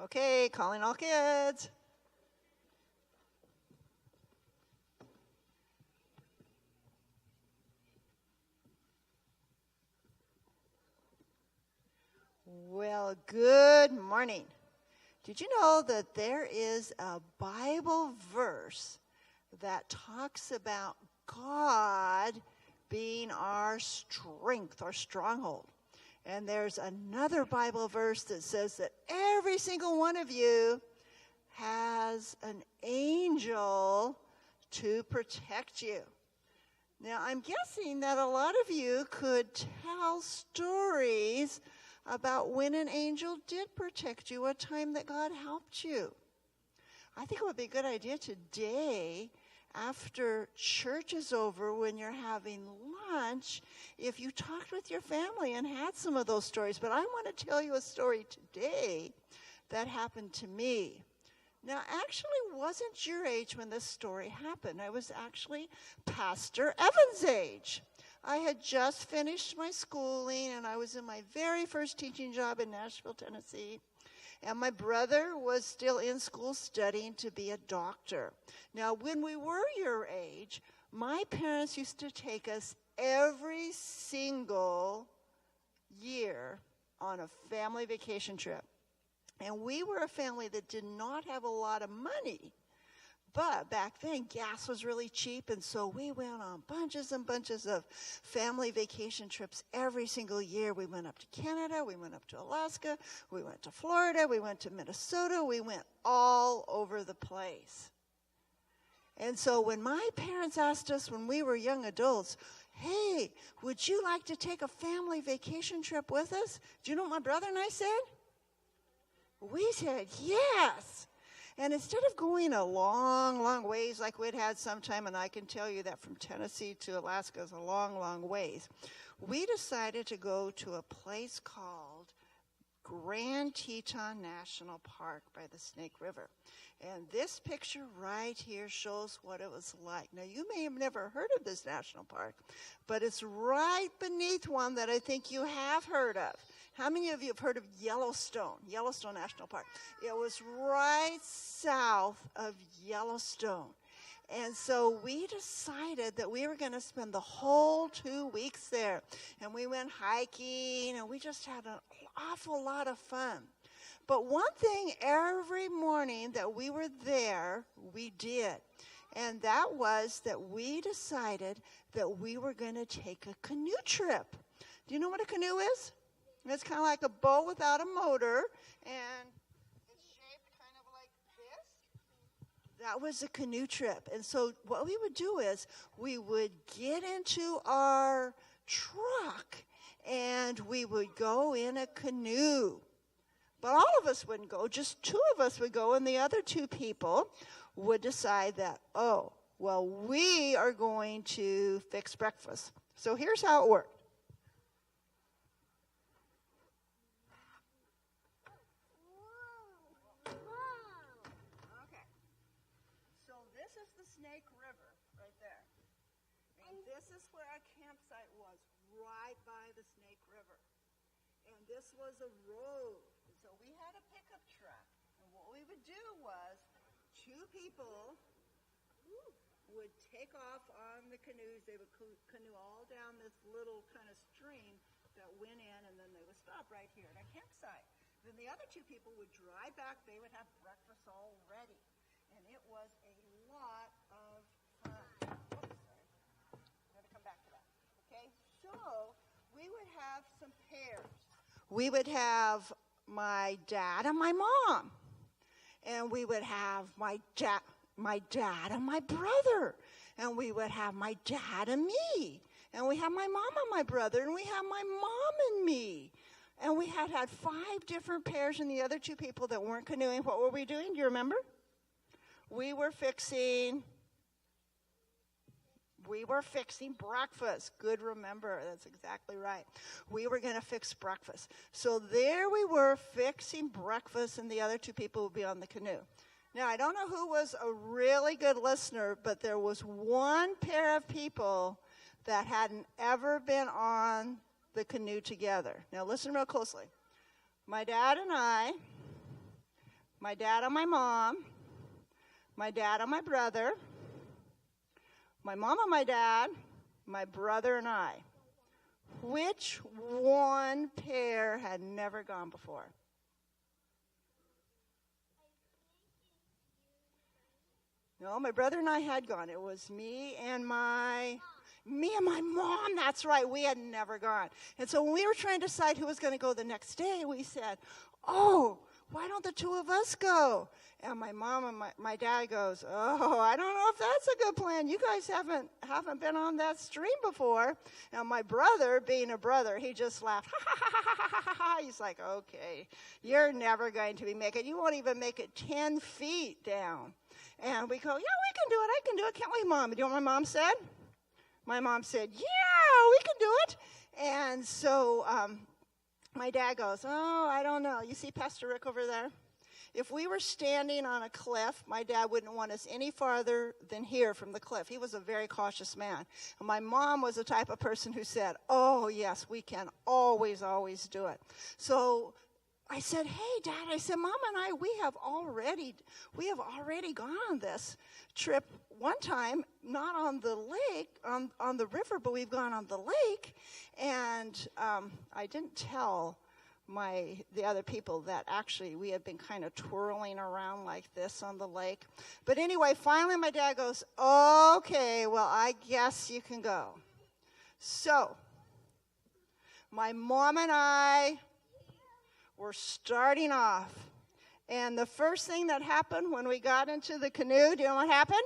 Okay, calling all kids. Well, good morning. Did you know that there is a Bible verse that talks about God being our strength, our stronghold? And there's another Bible verse that says that every single one of you has an angel to protect you. Now, I'm guessing that a lot of you could tell stories about when an angel did protect you, a time that God helped you. I think it would be a good idea today, after church is over, when you're having lunch, if you talked with your family and had some of those stories. But I want to tell you a story today that happened to me. Now, actually wasn't your age when this story happened. I was actually Pastor Evan's age. I had just finished my schooling, and I was in my very first teaching job in Nashville, Tennessee. And my brother was still in school studying to be a doctor. Now, when we were your age, my parents used to take us every single year on a family vacation trip. And we were a family that did not have a lot of money. But back then, gas was really cheap, and so we went on bunches and bunches of family vacation trips every single year. We went up to Canada, we went up to Alaska, we went to Florida, we went to Minnesota, we went all over the place. And so when my parents asked us when we were young adults, hey, would you like to take a family vacation trip with us? Do you know what my brother and I said? We said yes. And instead of going a long, long ways like we'd had sometime, and I can tell you that from Tennessee to Alaska is a long, long ways, we decided to go to a place called Grand Teton National Park by the Snake River. And this picture right here shows what it was like. Now, you may have never heard of this national park, but it's right beneath one that I think you have heard of. How many of you have heard of Yellowstone National Park? It was right south of Yellowstone. And so we decided that we were going to spend the whole 2 weeks there. And we went hiking, and we just had an awful lot of fun. But one thing every morning that we were there, we did. And that was that we decided that we were going to take a canoe trip. Do you know what a canoe is? It's kind of like a boat without a motor, and it's shaped kind of like this. That was a canoe trip. And so what we would do is we would get into our truck, and we would go in a canoe. But all of us wouldn't go. Just two of us would go, and the other two people would decide that, oh, well, we are going to fix breakfast. So here's how it worked. Snake River right there. And this is where our campsite was, right by the Snake River. And this was a road. And so we had a pickup truck. And what we would do was two people would take off on the canoes. They would canoe all down this little kind of stream that went in, and then they would stop right here at our campsite. Then the other two people would drive back. They would have breakfast all ready. And it was a lot of fun. Oops, sorry. I'm going to come back to that. Okay, so we would have some pairs. We would have my dad and my mom. And we would have my dad and my brother. And we would have my dad and me. And we have my mom and my brother. And we have my mom and me. And we had 5 different pairs, and the other two people that weren't canoeing, what were we doing? Do you remember? We were fixing breakfast. Good, remember. That's exactly right. We were going to fix breakfast. So there we were fixing breakfast, and the other two people would be on the canoe. Now, I don't know who was a really good listener, but there was one pair of people that hadn't ever been on the canoe together. Now, listen real closely. My dad and I my dad and my mom, my dad and my brother, my mom and my dad, my brother and I. Which one pair had never gone before? No, my brother and I had gone. It was me and my mom. That's right. We had never gone. And so when we were trying to decide who was going to go the next day, we said, oh, why don't the two of us go? And my mom and my dad goes, oh, I don't know if that's a good plan. You guys haven't been on that stream before. And my brother, being a brother, he just laughed. Ha, ha, ha, ha, ha, ha, ha. He's like, okay, you're never going to make it. You won't even make it 10 feet down. And we go, yeah, we can do it. I can do it. Can't we, Mom? Do you know what my mom said? My mom said, yeah, we can do it. And so my dad goes, oh, I don't know. You see Pastor Rick over there? If we were standing on a cliff, my dad wouldn't want us any farther than here from the cliff. He was a very cautious man. And my mom was the type of person who said, oh, yes, we can always do it. So I said, hey, Dad, I said, Mom and I, we have already gone on this trip one time, not on the lake, on the river, but we've gone on the lake. And I didn't tell the other people that actually we had been kind of twirling around like this on the lake. But anyway, finally my dad goes, okay, well, I guess you can go. So my mom and I were starting off. And the first thing that happened when we got into the canoe, do you know what happened?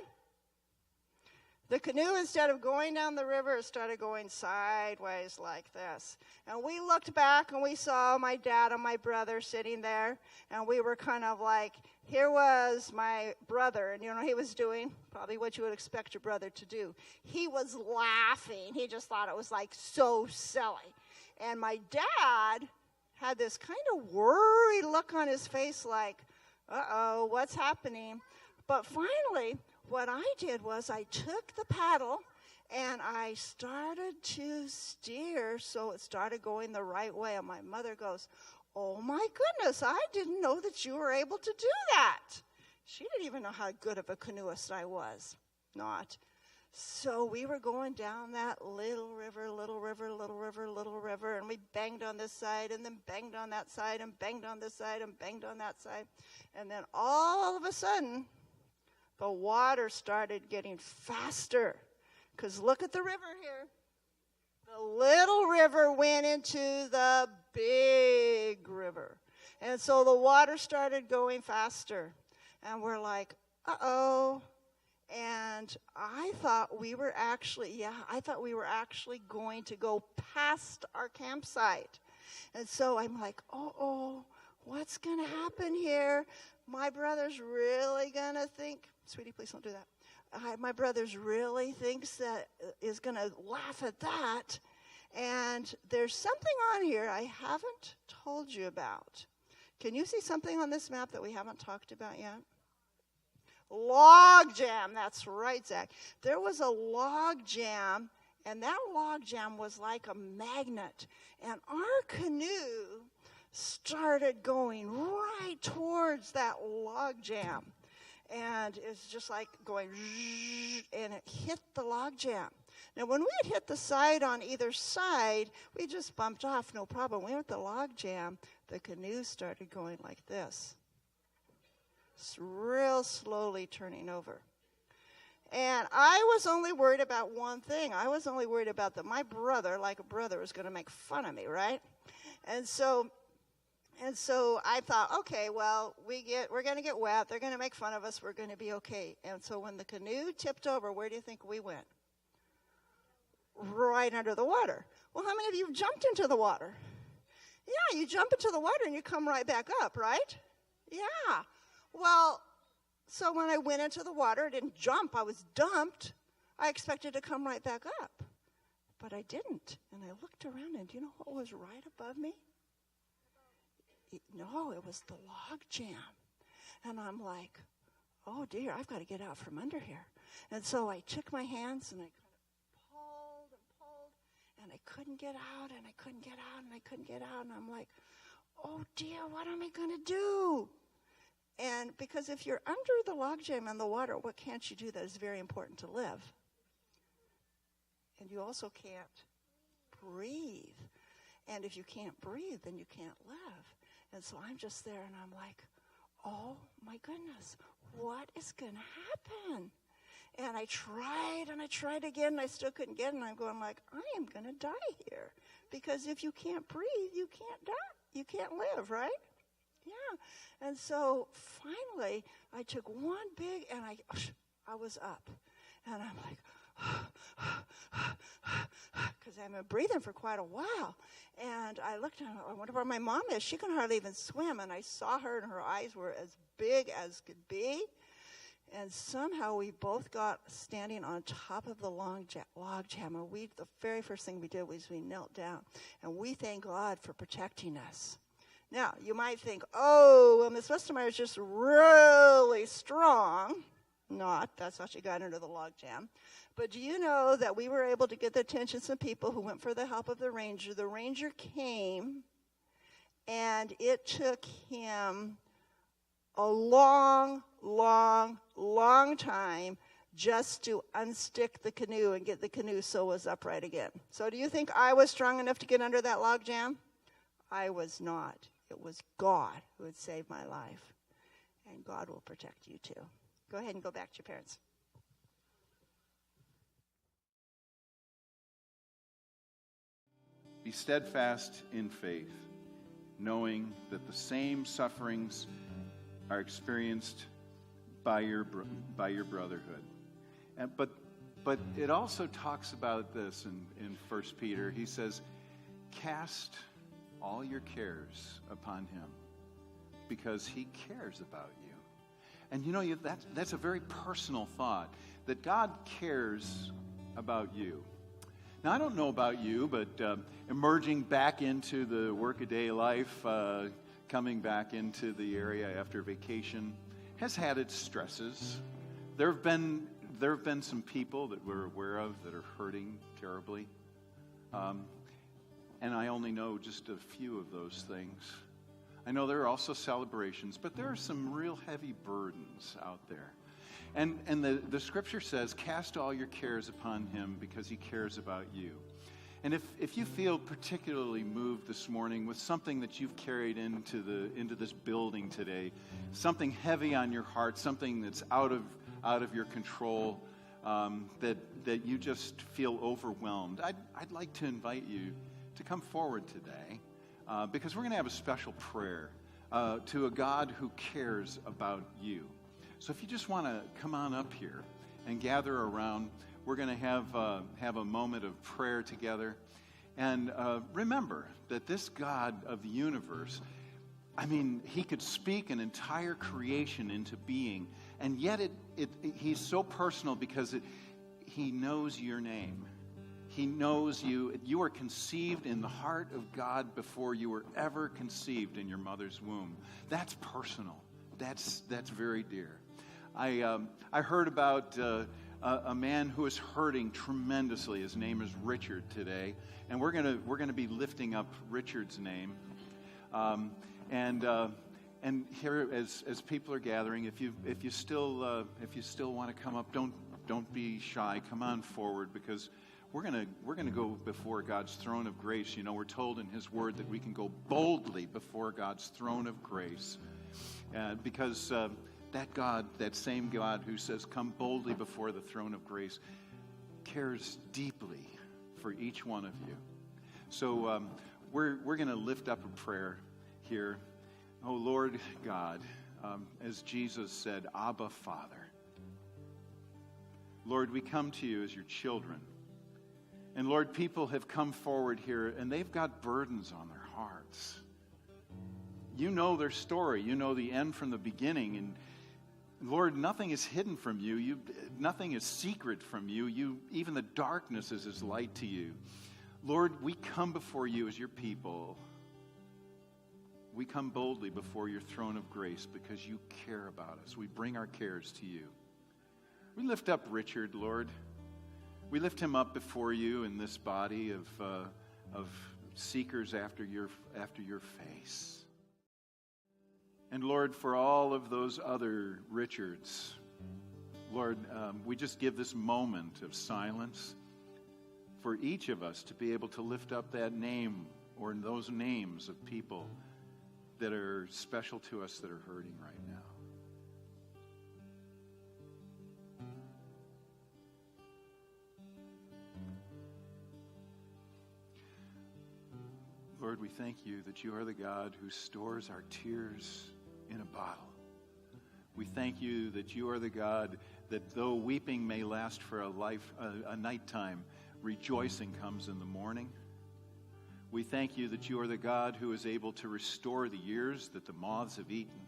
The canoe, instead of going down the river, it started going sideways like this. And we looked back and we saw my dad and my brother sitting there. And we were kind of like, here was my brother. And you know what he was doing? Probably what you would expect your brother to do. He was laughing. He just thought it was like so silly. And my dad had this kind of worried look on his face like, uh-oh, what's happening? But finally, what I did was I took the paddle and I started to steer so it started going the right way. And my mother goes, oh my goodness, I didn't know that you were able to do that. She didn't even know how good of a canoeist I was. Not. So we were going down that little river, and we banged on this side, and then banged on that side, and banged on this side, and banged on that side. And then all of a sudden, the water started getting faster. Because look at the river here. The little river went into the big river. And so the water started going faster. And we're like, uh-oh. And I thought we were actually going to go past our campsite. And so I'm like, oh, what's going to happen here? My brother's really going to think, sweetie, please don't do that. My brother's really thinks that is going to laugh at that. And there's something on here I haven't told you about. Can you see something on this map that we haven't talked about yet? Log jam, that's right, Zach. There was a log jam, and that log jam was like a magnet. And our canoe started going right towards that log jam. And it's just like going, and it hit the log jam. Now, when we had hit the side on either side, we just bumped off, no problem. We hit the log jam, the canoe started going like this. Real slowly turning over. And I was only worried about one thing. I was only worried about that my brother, like a brother, was going to make fun of me, right? And so I thought, okay, well, we're going to get wet. They're going to make fun of us. We're going to be okay. And so when the canoe tipped over, where do you think we went? Right under the water. Well, how many of you jumped into the water? Yeah, you jump into the water and you come right back up, right? Yeah. Well, so when I went into the water, I didn't jump. I was dumped. I expected to come right back up. But I didn't. And I looked around, and do you know what was right above me? No, it was the log jam. And I'm like, oh, dear, I've got to get out from under here. And so I took my hands, and I kind of pulled, and I couldn't get out, and I couldn't get out, and I couldn't get out. And I'm like, oh, dear, what am I going to do? And because if you're under the logjam and the water, what can't you do that is very important to live? And you also can't breathe. And if you can't breathe, then you can't live. And so I'm just there and I'm like, oh my goodness, what is going to happen? And I tried again, and I still couldn't get it. And I'm going like, I am going to die here. Because if you can't breathe, you can't die. You can't live, right? Yeah. And so finally, I took one big, and I was up. And I'm like, because I've been breathing for quite a while. And I looked at her, I wonder where my mom is. She can hardly even swim. And I saw her, and her eyes were as big as could be. And somehow we both got standing on top of the log jam. And the very first thing we did was we knelt down. And we thank God for protecting us. Now, you might think, oh, well, Miss Westermeyer is just really strong. Not. That's how she got under the log jam. But do you know that we were able to get the attention of some people who went for the help of the ranger? The ranger came, and it took him a long time just to unstick the canoe and get the canoe so it was upright again. So do you think I was strong enough to get under that log jam? I was not. It was God who had saved my life. And God will protect you too. Go ahead and go back to your parents. Be steadfast in faith, knowing that the same sufferings are experienced by your brotherhood. But it also talks about this in 1 Peter. He says, cast all your cares upon him because he cares about you. And you know, that's a very personal thought, that God cares about you. Now, I don't know about you, but emerging back into the workaday life, coming back into the area after vacation has had its stresses. There have been some people that we're aware of that are hurting terribly. And I only know just a few of those things. I know there are also celebrations, but there are some real heavy burdens out there. And the scripture says, cast all your cares upon him because he cares about you. And if you feel particularly moved this morning with something that you've carried into this building today, something heavy on your heart, something that's out of your control, that you just feel overwhelmed, I'd like to invite you to come forward today, because we're going to have a special prayer to a God who cares about you. So if you just want to come on up here and gather around, we're going to have a moment of prayer together. And remember that this God of the universe, I mean, he could speak an entire creation into being, and yet he's so personal because he knows your name. He knows you. You are conceived in the heart of God before you were ever conceived in your mother's womb. That's personal. That's very dear. I heard about a man who is hurting tremendously. His name is Richard today, and we're gonna be lifting up Richard's name. And here, as people are gathering, if you still want to come up, don't be shy. Come on forward, because we're gonna go before God's throne of grace. You know, we're told in His Word that we can go boldly before God's throne of grace, because that God, that same God who says, "Come boldly before the throne of grace," cares deeply for each one of you. So we're going to lift up a prayer here. Oh Lord God, as Jesus said, Abba, Father. Lord, we come to you as your children. And Lord, people have come forward here and they've got burdens on their hearts. You know their story. You know the end from the beginning. And Lord, nothing is hidden from you. Nothing is secret from you. Even the darkness is as light to you. Lord, we come before you as your people. We come boldly before your throne of grace because you care about us. We bring our cares to you. We lift up Richard, Lord. We lift him up before you in this body of seekers after your face. And Lord, for all of those other Richards, Lord, we just give this moment of silence for each of us to be able to lift up that name or those names of people that are special to us that are hurting right now. Lord, we thank you that you are the God who stores our tears in a bottle. We thank you that you are the God that though weeping may last for a nighttime, rejoicing comes in the morning. We thank you that you are the God who is able to restore the years that the moths have eaten.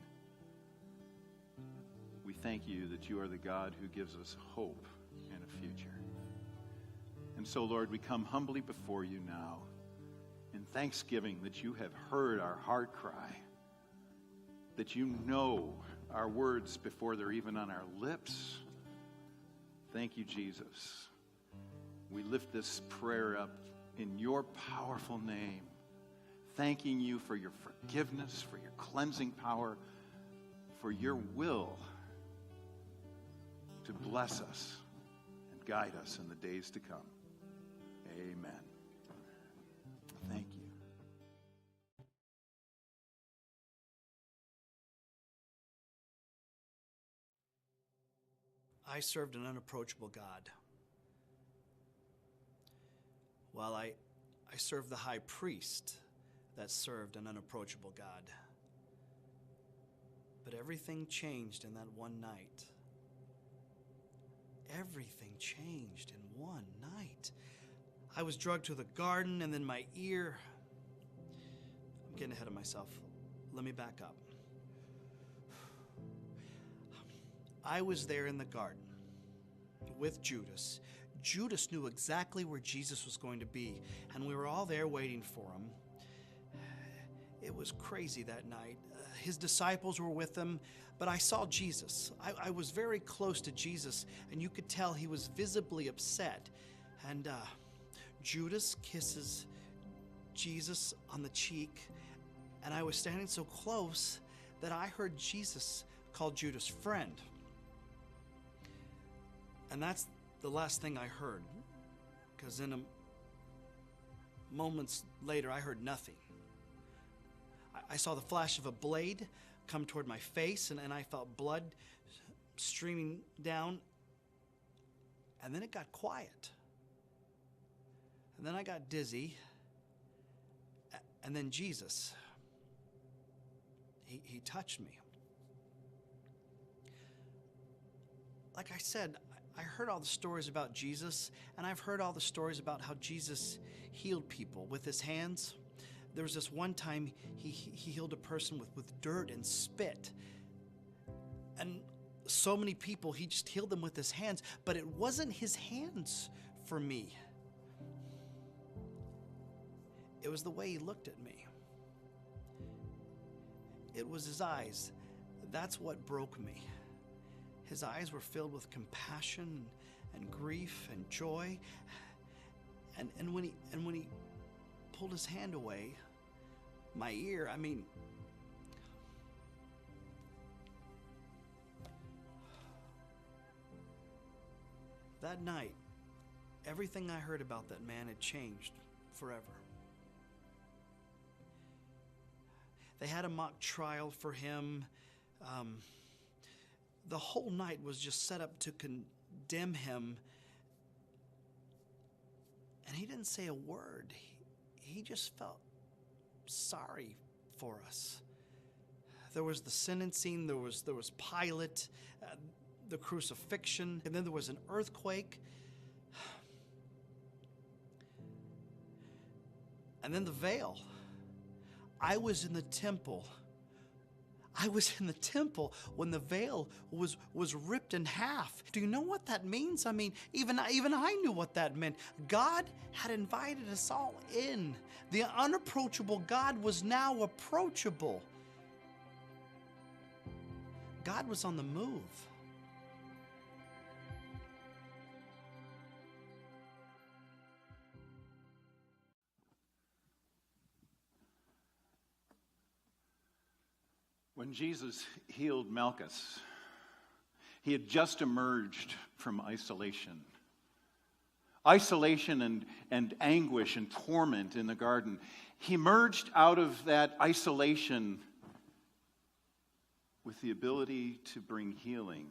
We thank you that you are the God who gives us hope and a future. And so, Lord, we come humbly before you now in thanksgiving that you have heard our heart cry, that you know our words before they're even on our lips. Thank you, Jesus. We lift this prayer up in your powerful name, thanking you for your forgiveness, for your cleansing power, for your will to bless us and guide us in the days to come. Amen. Thank you. I served an unapproachable God. While I served the high priest that served an unapproachable God. But everything changed in that one night. Everything changed in one night. I was drugged to the garden, and then my ear... I'm getting ahead of myself. Let me back up. I was there in the garden with Judas. Judas knew exactly where Jesus was going to be, and we were all there waiting for him. It was crazy that night. His disciples were with him, but I saw Jesus. I was very close to Jesus, and you could tell he was visibly upset. And Judas kisses Jesus on the cheek, and I was standing so close that I heard Jesus call Judas friend. And that's the last thing I heard, because in moments later I heard nothing. I saw the flash of a blade come toward my face, and I felt blood streaming down, and then it got quiet. And then I got dizzy, and then Jesus, he touched me. Like I said, I heard all the stories about Jesus, and I've heard all the stories about how Jesus healed people with his hands. There was this one time he healed a person with dirt and spit. And so many people, he just healed them with his hands, but it wasn't his hands for me. It was the way he looked at me. It was his eyes. That's what broke me. His eyes were filled with compassion and grief and joy. And when he pulled his hand away, my ear, that night, everything I heard about that man had changed forever. They had a mock trial for him. The whole night was just set up to condemn him. And he didn't say a word. He just felt sorry for us. There was the sentencing, there was Pilate, the crucifixion, and then there was an earthquake. And then the veil. I was in the temple when the veil was ripped in half. Do you know what that means? Even I knew what that meant. God had invited us all in. The unapproachable God was now approachable. God was on the move. When Jesus healed Malchus, he had just emerged from isolation. Isolation and anguish and torment in the garden. He emerged out of that isolation with the ability to bring healing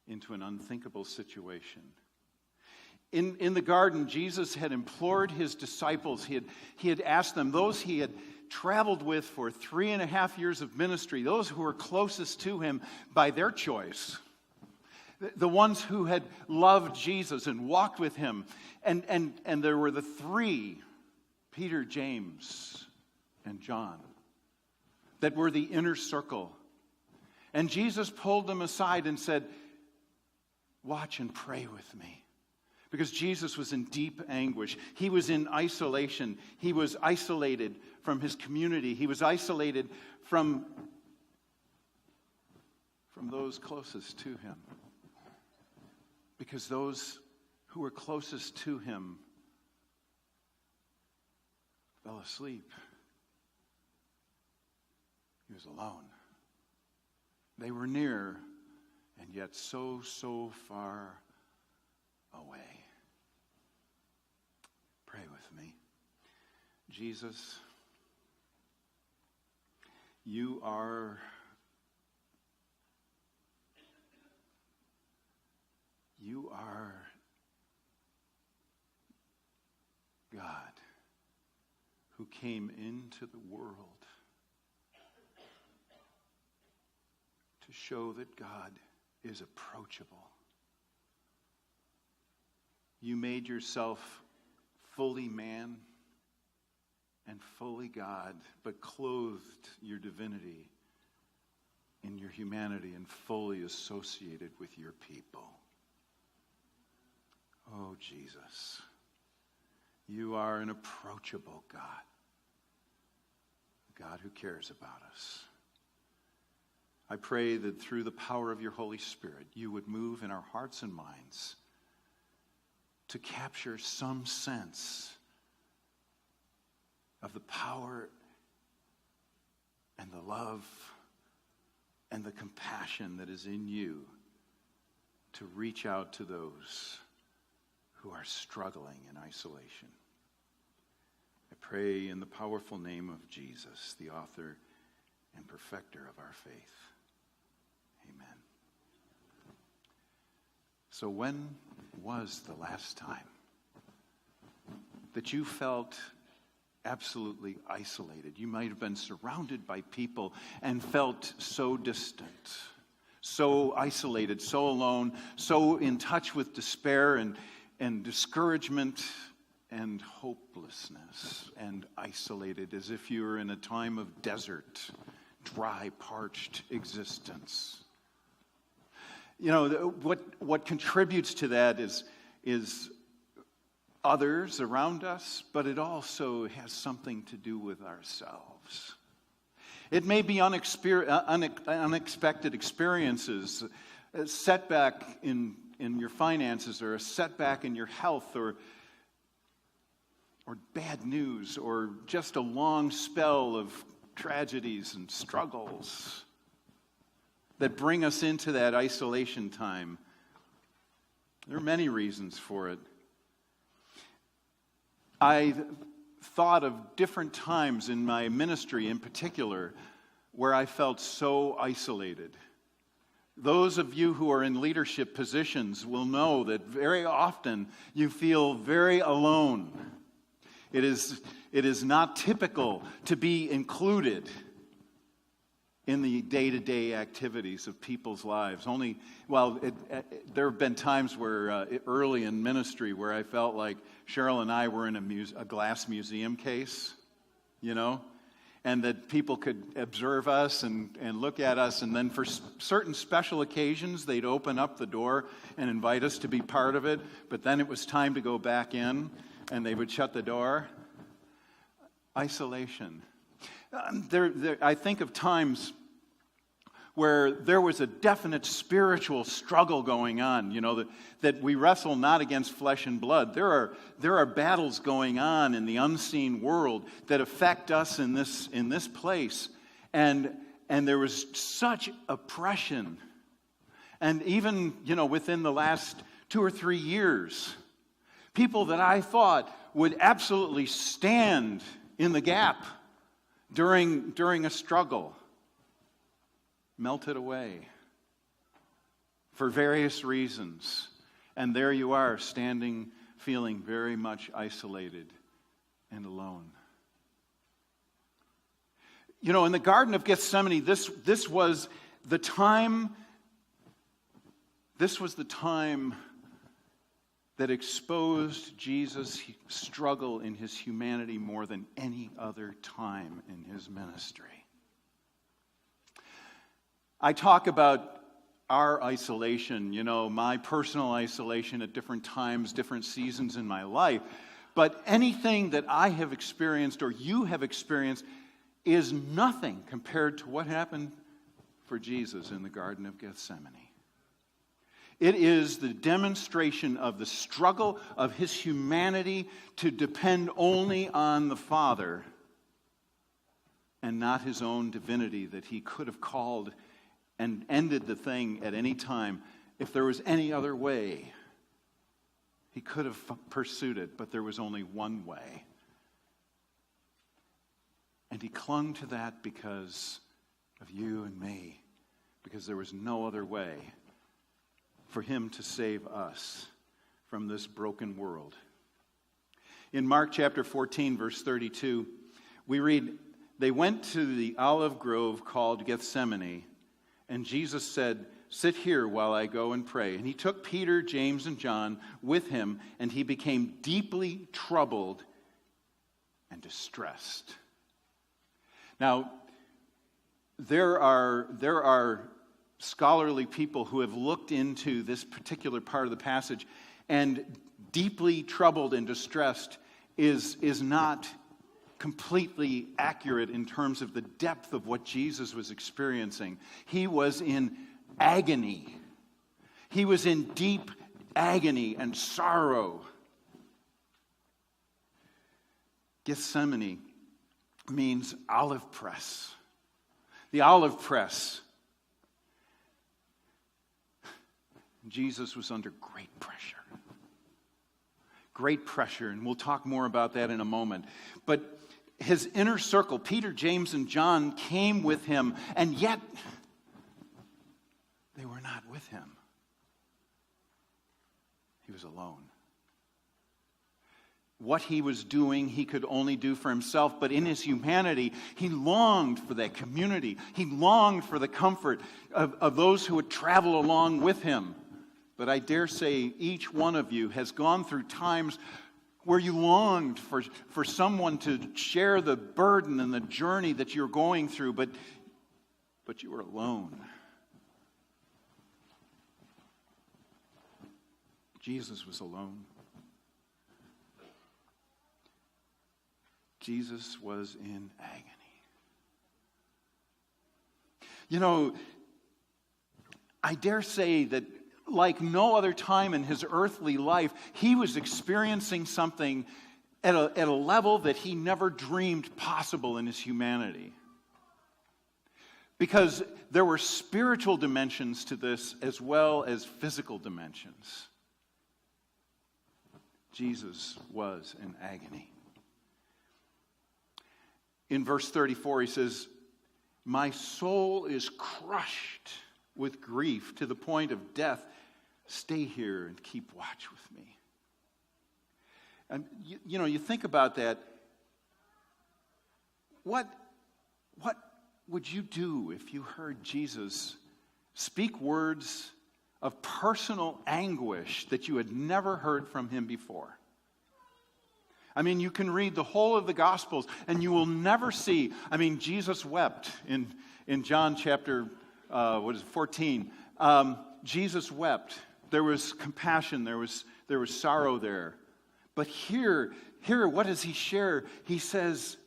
into an unthinkable situation. In the garden, Jesus had implored his disciples. He had asked them, those he had traveled with for 3.5 years of ministry, those who were closest to him by their choice, the ones who had loved Jesus and walked with him. And there were the three, Peter, James, and John, that were the inner circle. And Jesus pulled them aside and said, watch and pray with me. Because Jesus was in deep anguish. He was in isolation. He was isolated from his community. He was isolated from those closest to him. Because those who were closest to him fell asleep. He was alone. They were near, and yet so far away. Pray with me. Jesus, you are God who came into the world to show that God is approachable. You made yourself fully man and fully God, but clothed your divinity in your humanity and fully associated with your people. Oh, Jesus, you are an approachable God, a God who cares about us. I pray that through the power of your Holy Spirit, you would move in our hearts and minds to capture some sense of the power and the love and the compassion that is in you to reach out to those who are struggling in isolation. I pray in the powerful name of Jesus, the author and perfecter of our faith. Amen. So when was the last time that you felt absolutely isolated? You might have been surrounded by people and felt so distant, so isolated, so alone, so in touch with despair and discouragement and hopelessness and isolated, as if you were in a time of desert, dry, parched existence. You know, what contributes to that is others around us, but it also has something to do with ourselves. It may be unexpected experiences, a setback in your finances, or a setback in your health, or bad news, or just a long spell of tragedies and struggles that bring us into that isolation time. There are many reasons for it. I thought of different times in my ministry in particular where I felt so isolated. Those of you who are in leadership positions will know that very often you feel very alone. It is not typical to be included in the day-to-day activities of people's lives. There have been times where early in ministry where I felt like Cheryl and I were in a glass museum case, you know, and that people could observe us and look at us, and then for certain special occasions, they'd open up the door and invite us to be part of it, but then it was time to go back in, and they would shut the door. Isolation. I think of times where there was a definite spiritual struggle going on, you know, that we wrestle not against flesh and blood. There are battles going on in the unseen world that affect us in this place. And and there was such oppression. And even, within the last 2 or 3 years, people that I thought would absolutely stand in the gap during a struggle melted away for various reasons. And there you are, standing, feeling very much isolated and alone. In the Garden of Gethsemane, this was the time that exposed Jesus' struggle in his humanity more than any other time in his ministry. I talk about our isolation, my personal isolation at different times, different seasons in my life. But anything that I have experienced or you have experienced is nothing compared to what happened for Jesus in the Garden of Gethsemane. It is the demonstration of the struggle of his humanity to depend only on the Father and not his own divinity, that he could have called and ended the thing at any time. If there was any other way, he could have pursued it, but there was only one way. And he clung to that because of you and me, because there was no other way for him to save us from this broken world. In Mark chapter 14, verse 32, we read, "They went to the olive grove called Gethsemane, and Jesus said, 'Sit here while I go and pray.' And he took Peter, James, and John with him, and he became deeply troubled and distressed." Now, there are scholarly people who have looked into this particular part of the passage, and deeply troubled and distressed is not completely accurate in terms of the depth of what Jesus was experiencing. He was in agony. He was in deep agony and sorrow. Gethsemane means olive press. The olive press. Jesus was under great pressure. Great pressure, and we'll talk more about that in a moment. But his inner circle, Peter, James, and John, came with him, and yet they were not with him. He was alone. What he was doing, he could only do for himself, but in his humanity, he longed for that community. He longed for the comfort of those who would travel along with him. But I dare say each one of you has gone through times where you longed for someone to share the burden and the journey that you're going through, but you were alone. Jesus was alone. Jesus was in agony. I dare say that like no other time in his earthly life, he was experiencing something at a level that he never dreamed possible in his humanity. Because there were spiritual dimensions to this as well as physical dimensions. Jesus was in agony. In verse 34, he says, "My soul is crushed with grief to the point of death. Stay here and keep watch with me." And you think about that. What would you do if you heard Jesus speak words of personal anguish that you had never heard from him before? I mean, you can read the whole of the Gospels and you will never see, Jesus wept in John chapter 14. Jesus wept. There was compassion. There was sorrow there. But here, what does he share? He says,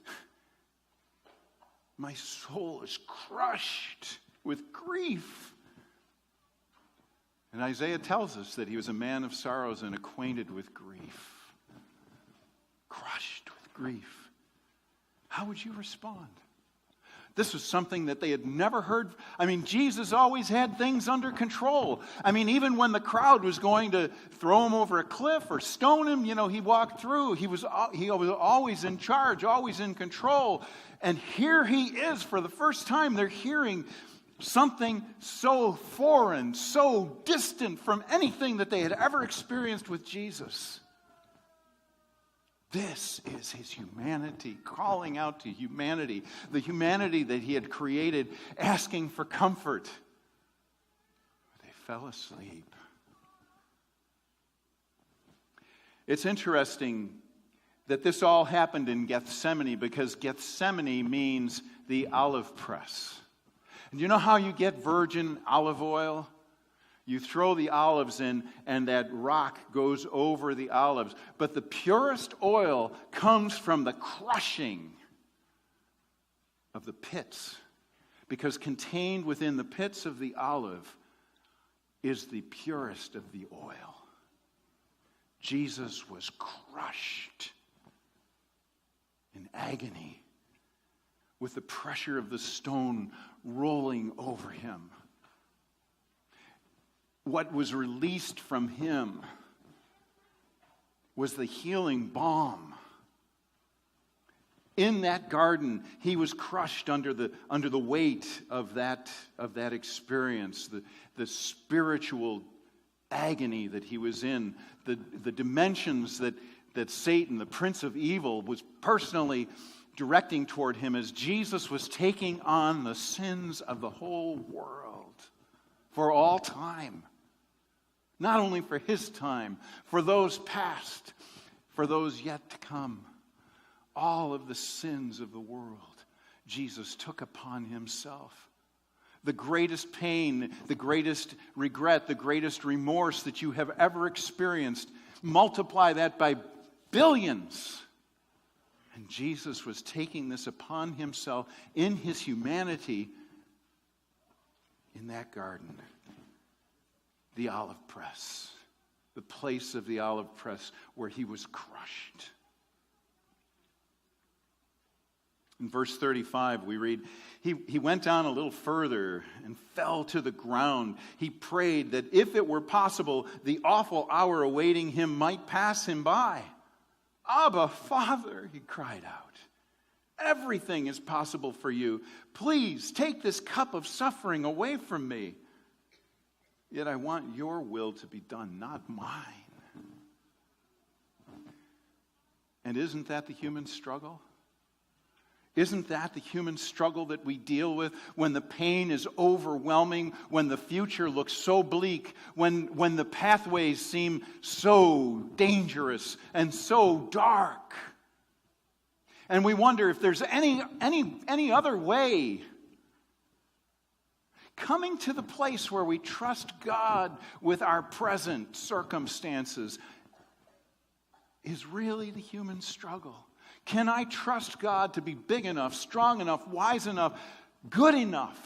"My soul is crushed with grief." And Isaiah tells us that he was a man of sorrows and acquainted with grief. Crushed with grief. How would you respond? This was something that they had never heard. I mean, Jesus always had things under control. I mean, even when the crowd was going to throw him over a cliff or stone him, he walked through. He was always in charge, always in control. And here he is for the first time. They're hearing something so foreign, so distant from anything that they had ever experienced with Jesus. This is his humanity, calling out to humanity, the humanity that he had created, asking for comfort. They fell asleep. It's interesting that this all happened in Gethsemane, because Gethsemane means the olive press. And you know how you get virgin olive oil? You throw the olives in, and that rock goes over the olives. But the purest oil comes from the crushing of the pits, because contained within the pits of the olive is the purest of the oil. Jesus was crushed in agony, with the pressure of the stone rolling over him. What was released from him was the healing balm. In that garden, he was crushed under the weight of that experience, the spiritual agony that he was in, the dimensions that Satan, the prince of evil, was personally directing toward him as Jesus was taking on the sins of the whole world for all time. Not only for his time, for those past, for those yet to come. All of the sins of the world, Jesus took upon himself. The greatest pain, the greatest regret, the greatest remorse that you have ever experienced, multiply that by billions. And Jesus was taking this upon himself in his humanity in that garden. The olive press, the place of the olive press where he was crushed. In verse 35, we read, he went down a little further and fell to the ground. He prayed that if it were possible, the awful hour awaiting him might pass him by. Abba, Father, he cried out. Everything is possible for you. Please take this cup of suffering away from me. Yet I want your will to be done, not mine. And isn't that the human struggle? Isn't that the human struggle that we deal with when the pain is overwhelming, when the future looks so bleak, when the pathways seem so dangerous and so dark? And we wonder if there's any other way. Coming to the place where we trust God with our present circumstances is really the human struggle. Can I trust God to be big enough, strong enough, wise enough, good enough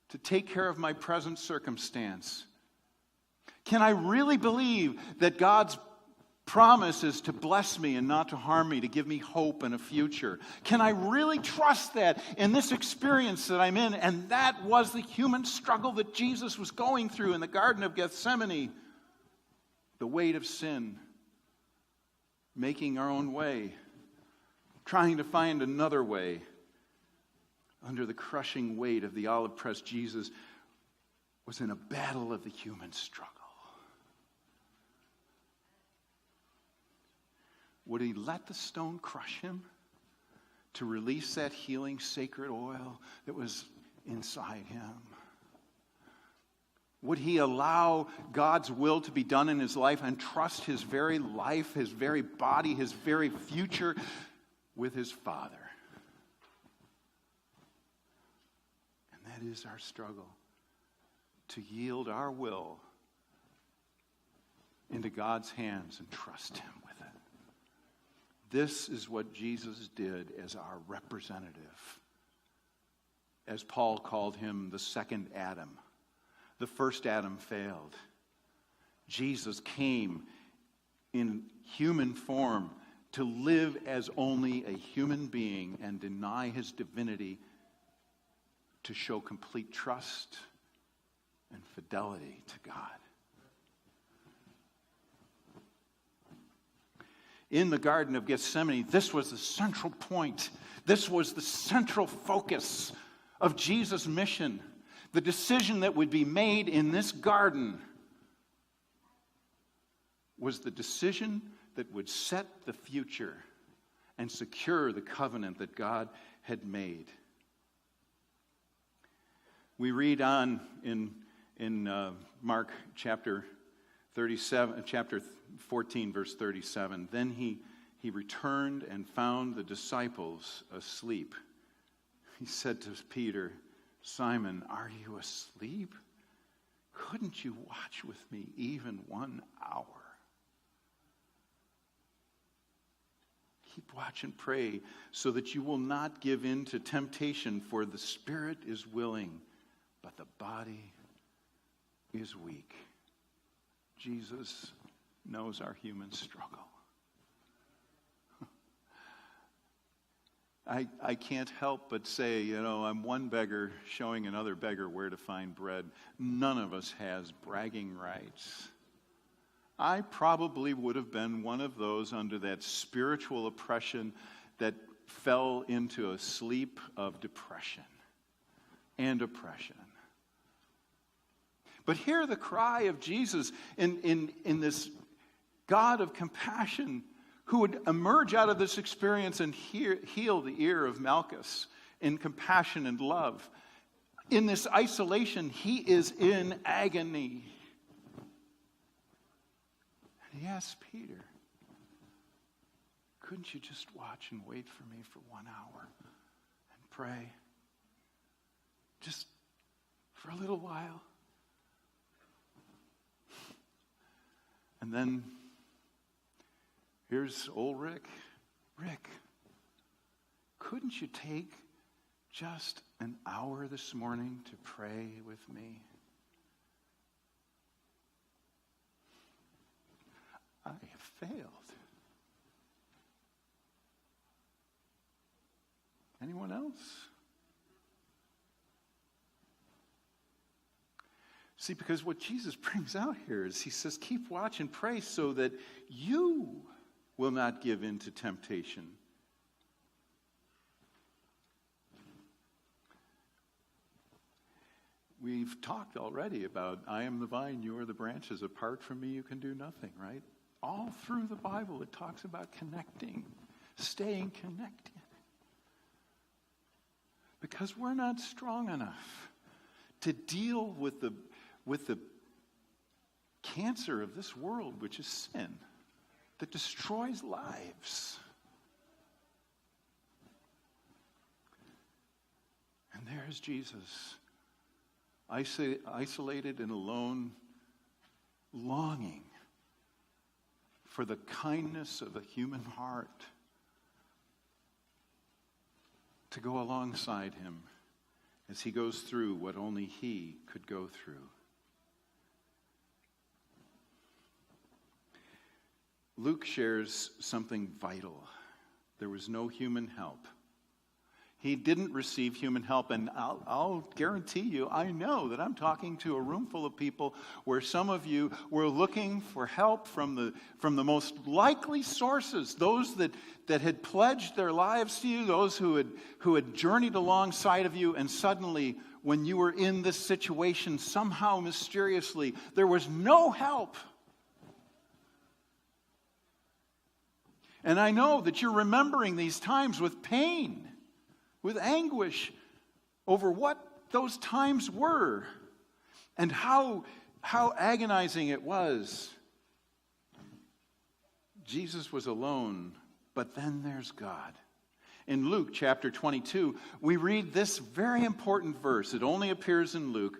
to take care of my present circumstance? Can I really believe that God's promise is to bless me and not to harm me, to give me hope and a future? Can I really trust that in this experience that I'm in? And that was the human struggle that Jesus was going through in the Garden of Gethsemane. The weight of sin, making our own way, trying to find another way. Under the crushing weight of the olive press, Jesus was in a battle of the human struggle. Would he let the stone crush him to release that healing sacred oil that was inside him? Would he allow God's will to be done in his life and trust his very life, his very body, his very future with his Father? And that is our struggle, to yield our will into God's hands and trust him with it. This is what Jesus did as our representative. As Paul called him, the second Adam. The first Adam failed. Jesus came in human form to live as only a human being and deny his divinity to show complete trust and fidelity to God. In the Garden of Gethsemane, this was the central point. This was the central focus of Jesus' mission. The decision that would be made in this garden was the decision that would set the future and secure the covenant that God had made. We read on in Mark chapter 37, chapter 14, verse 37. Then he returned and found the disciples asleep. He said to Peter, "Simon, are you asleep? Couldn't you watch with me even 1 hour? Keep watch and pray so that you will not give in to temptation, for the spirit is willing, but the body is weak." Jesus knows our human struggle. I can't help but say, I'm one beggar showing another beggar where to find bread. None of us has bragging rights. I probably would have been one of those under that spiritual oppression that fell into a sleep of depression and oppression. But hear the cry of Jesus in this God of compassion who would emerge out of this experience and heal the ear of Malchus in compassion and love. In this isolation, he is in agony. And he asks Peter, "Couldn't you just watch and wait for me for 1 hour and pray? Just for a little while?" And then here's old Rick. "Rick, couldn't you take just an hour this morning to pray with me?" I have failed. Anyone else? See, because what Jesus brings out here is he says, keep watch and pray so that you will not give in to temptation. We've talked already about, I am the vine, you are the branches. Apart from me, you can do nothing, right? All through the Bible, it talks about connecting, staying connected. Because we're not strong enough to deal with the cancer of this world, which is sin, that destroys lives. And there's Jesus, isolated and alone, longing for the kindness of a human heart to go alongside him as he goes through what only he could go through. Luke shares something vital. There was no human help. He didn't receive human help, and I'll guarantee you, I know that I'm talking to a room full of people where some of you were looking for help from the most likely sources, those that had pledged their lives to you, those who had journeyed alongside of you, and suddenly, when you were in this situation, somehow mysteriously, there was no help. And I know that you're remembering these times with pain, with anguish over what those times were and how agonizing it was. Jesus was alone, but then there's God. In Luke chapter 22, we read this very important verse. It only appears in Luke.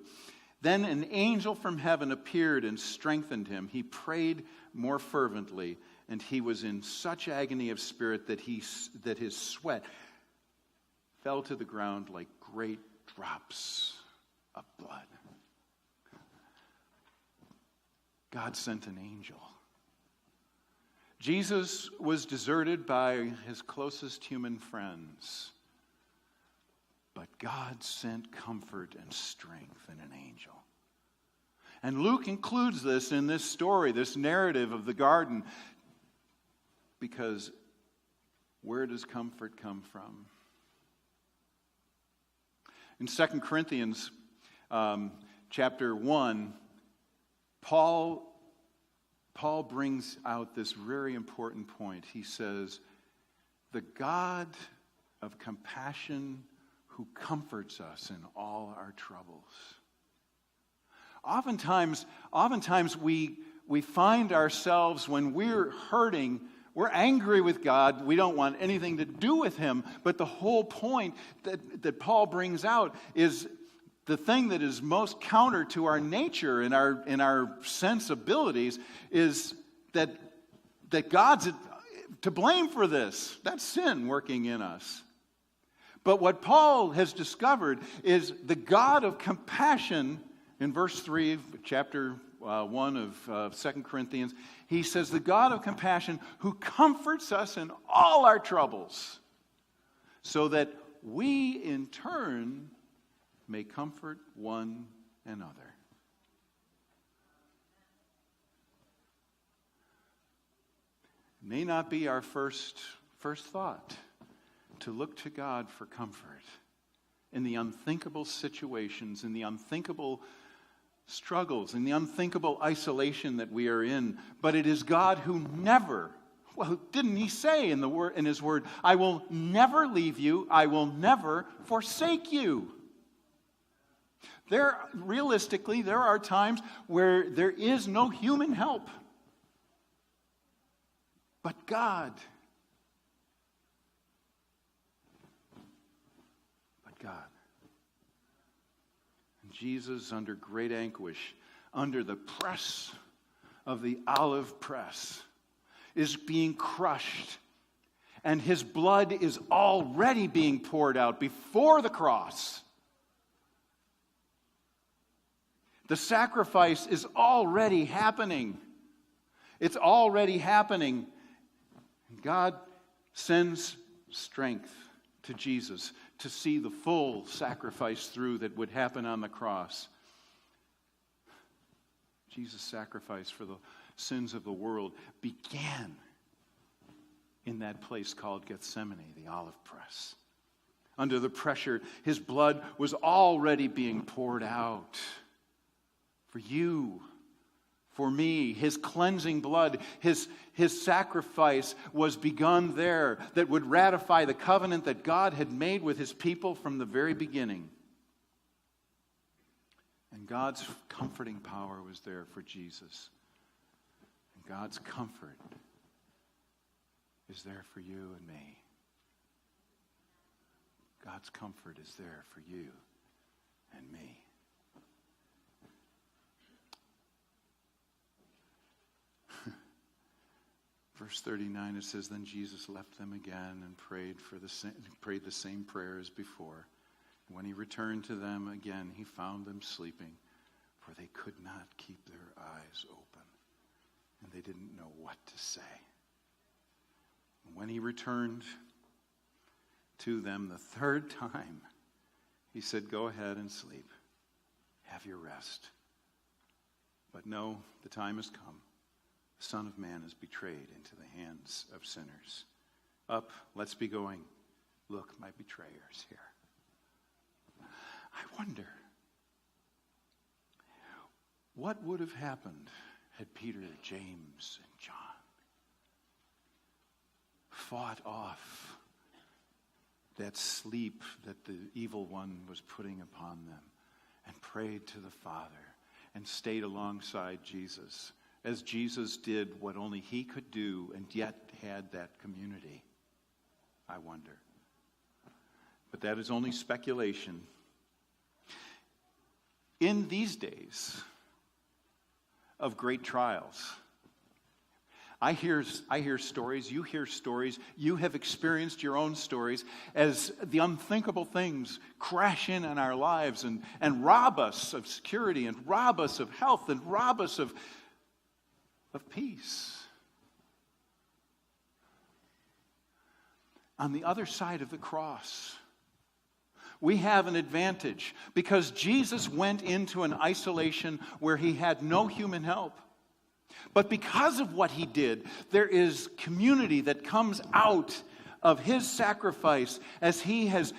Then an angel from heaven appeared and strengthened him. He prayed more fervently, and he was in such agony of spirit that his sweat fell to the ground like great drops of blood. God sent an angel. Jesus was deserted by his closest human friends, but God sent comfort and strength in an angel. And Luke includes this in this story, this narrative of the garden, because where does comfort come from? In 2 Corinthians chapter 1, Paul brings out this very important point. He says, the God of compassion who comforts us in all our troubles. Oftentimes we find ourselves, when we're hurting, we're angry with God. We don't want anything to do with him. But the whole point that Paul brings out is the thing that is most counter to our nature and our sensibilities is that God's to blame for this. That's sin working in us. But what Paul has discovered is the God of compassion. In verse 3 of chapter 1 of 2 Corinthians, he says, the God of compassion who comforts us in all our troubles, so that we in turn may comfort one another. It may not be our first thought to look to God for comfort in the unthinkable situations, in the unthinkable struggles, in the unthinkable isolation that we are in. But it is God who never, well, didn't he say in his word, I will never leave you, I will never forsake you. Realistically, there are times where there is no human help. But God. And Jesus, under great anguish, under the press of the olive press, is being crushed. And his blood is already being poured out before the cross. The sacrifice is already happening. It's already happening. God sends strength to Jesus to see the full sacrifice through that would happen on the cross. Jesus' sacrifice for the sins of the world began in that place called Gethsemane, the olive press. Under the pressure, his blood was already being poured out for you, for me. His cleansing blood, his sacrifice was begun there that would ratify the covenant that God had made with his people from the very beginning. And God's comforting power was there for Jesus. And God's comfort is there for you and me. God's comfort is there for you and me. Verse 39, it says, then Jesus left them again and prayed the same prayer as before. When he returned to them again, he found them sleeping, for they could not keep their eyes open, and they didn't know what to say. And when he returned to them the third time, he said, go ahead and sleep. Have your rest. But no, the time has come. The Son of Man is betrayed into the hands of sinners. Up, let's be going. Look, my betrayer's here. I wonder, what would have happened had Peter, James, and John fought off that sleep that the evil one was putting upon them and prayed to the Father and stayed alongside Jesus, as Jesus did what only he could do and yet had that community? I wonder. But that is only speculation. In these days of great trials, I hear stories, you hear stories, you have experienced your own stories as the unthinkable things crash in on our lives and rob us of security and rob us of health and rob us of peace. on the other side of the cross. We have an advantage because Jesus went into an isolation where he had no human help. But because of what he did, there is community that comes out of his sacrifice as he has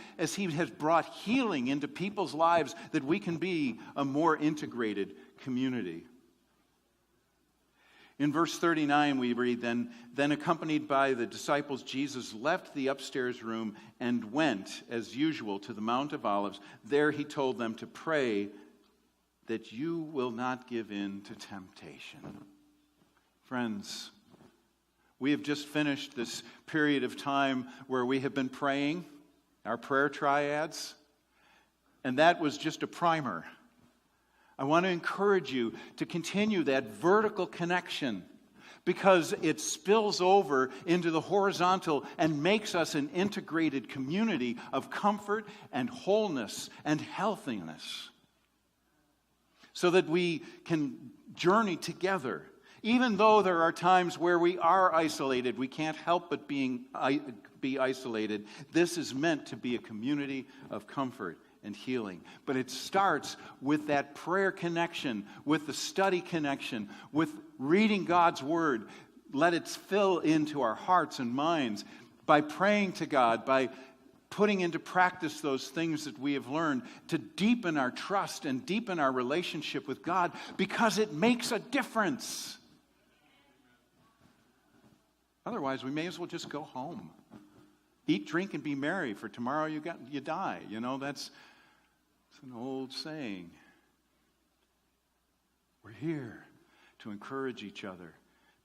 brought healing into people's lives, that we can be a more integrated community. In verse 39 we read, Then accompanied by the disciples, Jesus left the upstairs room and went, as usual, to the Mount of Olives. There he told them to pray that you will not give in to temptation. Friends, we have just finished this period of time where we have been praying, our prayer triads, and that was just a primer. I want to encourage you to continue that vertical connection because it spills over into the horizontal and makes us an integrated community of comfort and wholeness and healthiness so that we can journey together. Even though there are times where we are isolated, we can't help but be isolated. This is meant to be a community of comfort and healing. But it starts with that prayer connection, with the study connection, with reading God's Word. Let it fill into our hearts and minds by praying to God, by putting into practice those things that we have learned to deepen our trust and deepen our relationship with God, because it makes a difference. Otherwise, we may as well just go home. Eat, drink, and be merry, for tomorrow you die. You know, that's an old saying. We're here to encourage each other,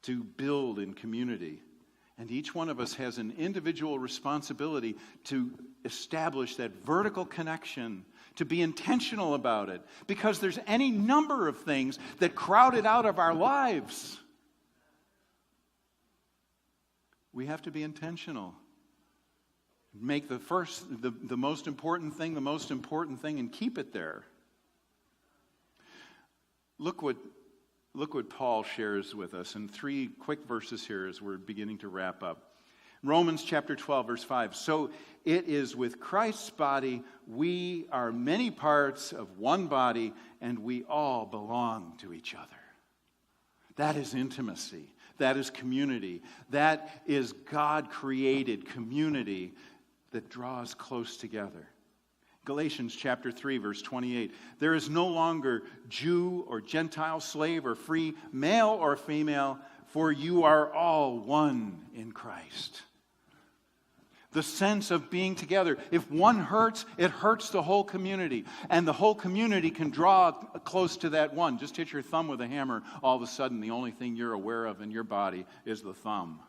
to build in community. And each one of us has an individual responsibility to establish that vertical connection, to be intentional about it, because there's any number of things that crowd it out of our lives. We have to be intentional. Make the most important thing the most important thing and keep it there. Look what Paul shares with us in 3 quick verses here as we're beginning to wrap up. Romans chapter 12, verse 5. So it is with Christ's body, we are many parts of one body, and we all belong to each other. That is intimacy. That is community. That is God-created community that draws close together. Galatians chapter 3, verse 28. There is no longer Jew or Gentile, slave or free, male or female, for you are all one in Christ. The sense of being together. If one hurts, it hurts the whole community. And the whole community can draw close to that one. Just hit your thumb with a hammer. All of a sudden, the only thing you're aware of in your body is the thumb.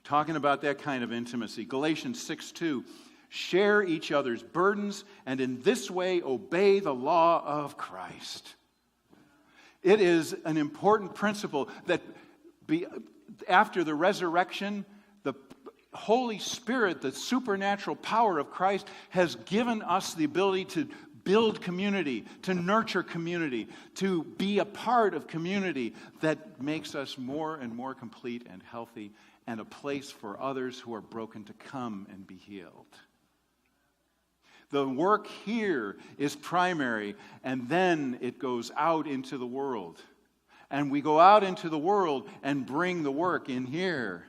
Talking about that kind of intimacy. Galatians 6:2. Share each other's burdens, and in this way obey the law of Christ. It is an important principle that after the resurrection, the Holy Spirit, the supernatural power of Christ, has given us the ability to build community, to nurture community, to be a part of community that makes us more and more complete and healthy, and a place for others who are broken to come and be healed. The work here is primary, and then it goes out into the world. And we go out into the world and bring the work in here.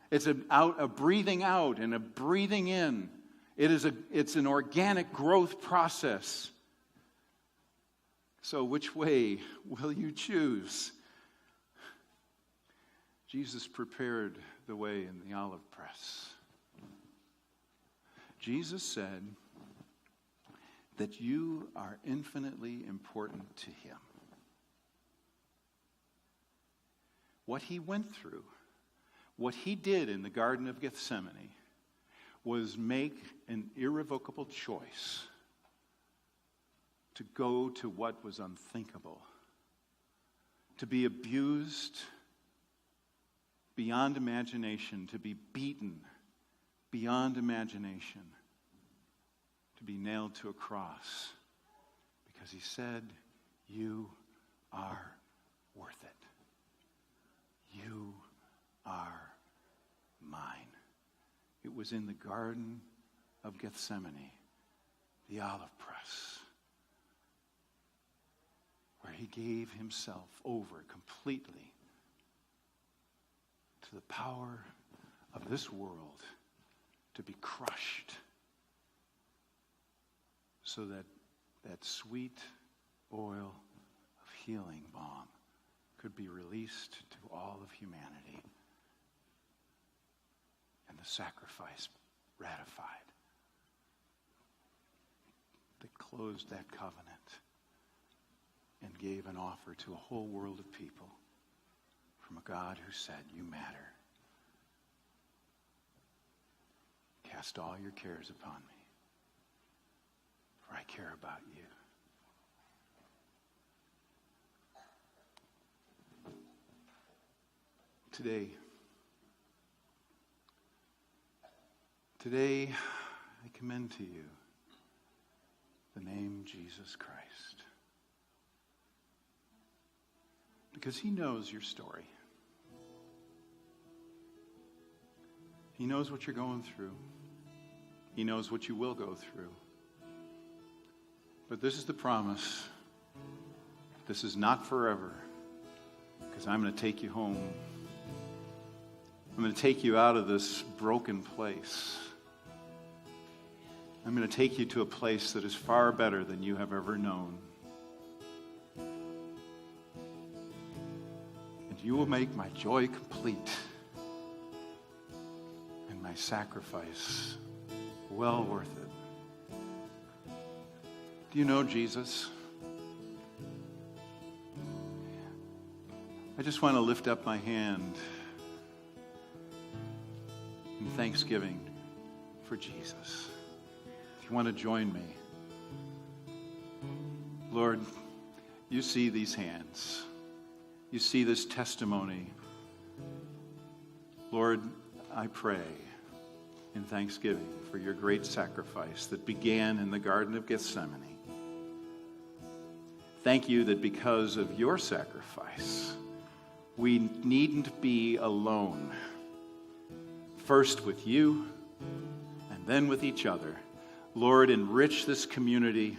It's a breathing out and a breathing in. It's an organic growth process. So which way will you choose? Jesus prepared the way in the olive press. Jesus said that you are infinitely important to him. What he went through, what he did in the Garden of Gethsemane, was make an irrevocable choice to go to what was unthinkable, to be abused beyond imagination, to be beaten beyond imagination, to be nailed to a cross, because he said, you are worth it. You are It was in the Garden of Gethsemane, the olive press, where he gave himself over completely to the power of this world to be crushed, so that that sweet oil of healing balm could be released to all of humanity, and the sacrifice ratified that closed that covenant and gave an offer to a whole world of people from a God who said, "You matter. Cast all your cares upon me, for I care about you." Today, I commend to you the name Jesus Christ, because he knows your story. He knows what you're going through. He knows what you will go through. But this is the promise. This is not forever, because I'm going to take you home. I'm going to take you out of this broken place. I'm going to take you to a place that is far better than you have ever known. And you will make my joy complete and my sacrifice well worth it. Do you know Jesus? I just want to lift up my hand in thanksgiving for Jesus. If you want to join me, Lord, you see these hands. You see this testimony. Lord, I pray in thanksgiving for your great sacrifice that began in the Garden of Gethsemane. Thank you that because of your sacrifice, we needn't be alone. First with you, and then with each other. Lord, enrich this community.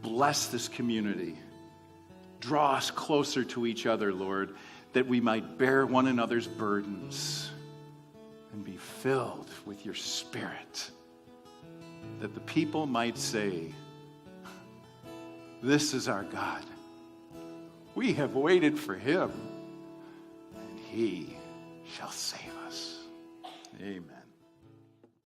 Bless this community. Draw us closer to each other, Lord, that we might bear one another's burdens and be filled with your Spirit, that the people might say, "This is our God. We have waited for him, and he shall save us." Amen.